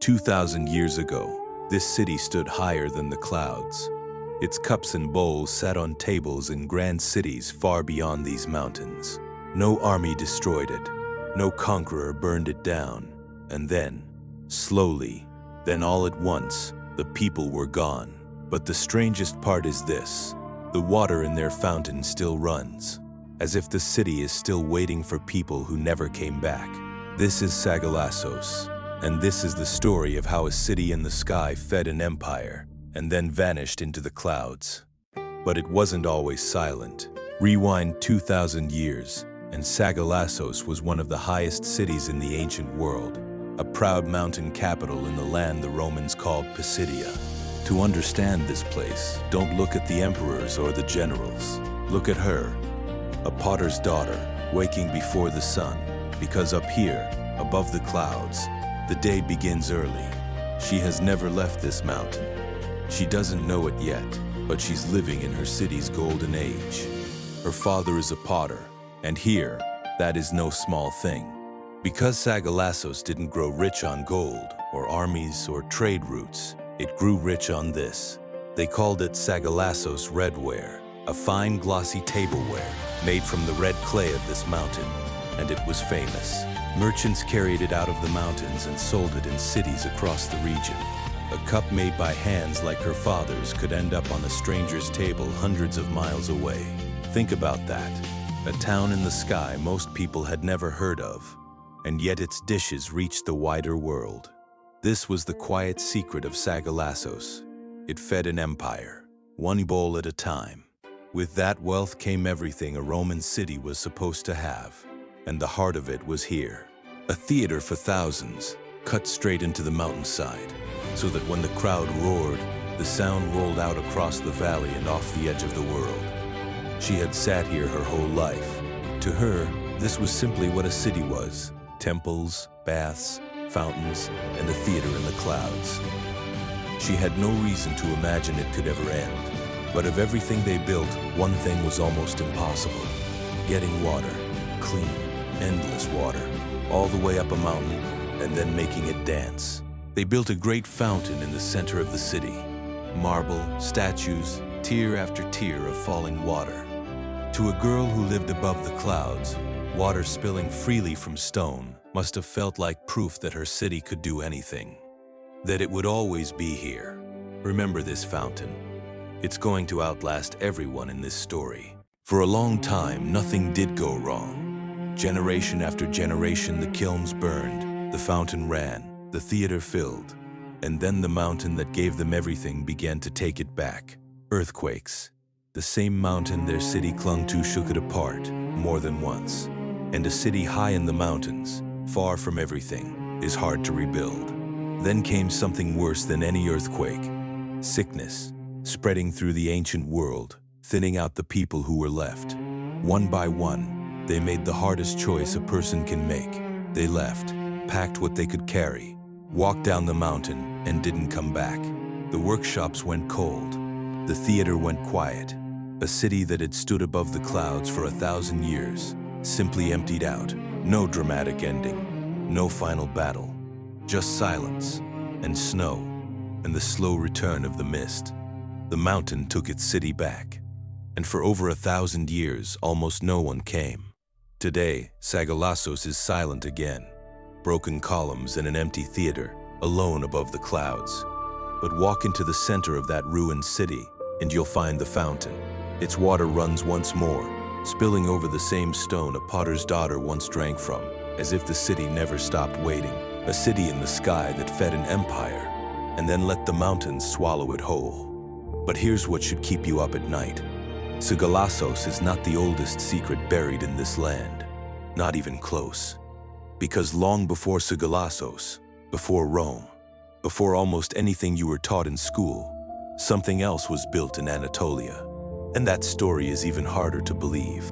2,000 years ago, this city stood higher than the clouds. Its cups and bowls sat on tables in grand cities far beyond these mountains. No army destroyed it, no conqueror burned it down. And then, slowly, then all at once, the people were gone. But the strangest part is this: the water in their fountain still runs, as if the city is still waiting for people who never came back. This is Sagalassos, and this is the story of how a city in the sky fed an empire and then vanished into the clouds. But it wasn't always silent. Rewind 2,000 years, and Sagalassos was one of the highest cities in the ancient world, a proud mountain capital in the land the Romans called Pisidia. To understand this place, don't look at the emperors or the generals. Look at her, a potter's daughter, waking before the sun, because up here, above the clouds, the day begins early. She has never left this mountain. She doesn't know it yet, but she's living in her city's golden age. Her father is a potter, and here, that is no small thing. Because Sagalassos didn't grow rich on gold, or armies, or trade routes, it grew rich on this. They called it Sagalassos redware, a fine glossy tableware made from the red clay of this mountain, and it was famous. Merchants carried it out of the mountains and sold it in cities across the region. A cup made by hands like her father's could end up on a stranger's table hundreds of miles away. Think about that. A town in the sky most people had never heard of, and yet its dishes reached the wider world. This was the quiet secret of Sagalassos. It fed an empire, one bowl at a time. With that wealth came everything a Roman city was supposed to have, and the heart of it was here. A theater for thousands, cut straight into the mountainside, so that when the crowd roared, the sound rolled out across the valley and off the edge of the world. She had sat here her whole life. To her, this was simply what a city was: temples, baths, fountains, and a theater in the clouds. She had no reason to imagine it could ever end. But of everything they built, one thing was almost impossible: getting water, clean, endless water, all the way up a mountain, and then making it dance. They built a great fountain in the center of the city. Marble, statues, tier after tier of falling water. To a girl who lived above the clouds, water spilling freely from stone must have felt like proof that her city could do anything, that it would always be here. Remember this fountain. It's going to outlast everyone in this story. For a long time, nothing did go wrong. Generation after generation, the kilns burned, the fountain ran, the theater filled, and then the mountain that gave them everything began to take it back. Earthquakes. The same mountain their city clung to shook it apart more than once. And a city high in the mountains, far from everything, is hard to rebuild. Then came something worse than any earthquake: sickness, spreading through the ancient world, thinning out the people who were left. One by one, they made the hardest choice a person can make. They left, packed what they could carry, walked down the mountain, and didn't come back. The workshops went cold. The theater went quiet. A city that had stood above the clouds for 1,000 years simply emptied out. No dramatic ending, no final battle, just silence and snow and the slow return of the mist. The mountain took its city back, and for over 1,000 years, almost no one came. Today, Sagalassos is silent again, broken columns and an empty theater, alone above the clouds. But walk into the center of that ruined city, and you'll find the fountain. Its water runs once more, spilling over the same stone a potter's daughter once drank from, as if the city never stopped waiting. A city in the sky that fed an empire, and then let the mountains swallow it whole. But here's what should keep you up at night. Sagalassos is not the oldest secret buried in this land, not even close. Because long before Sagalassos, before Rome, before almost anything you were taught in school, something else was built in Anatolia. And that story is even harder to believe.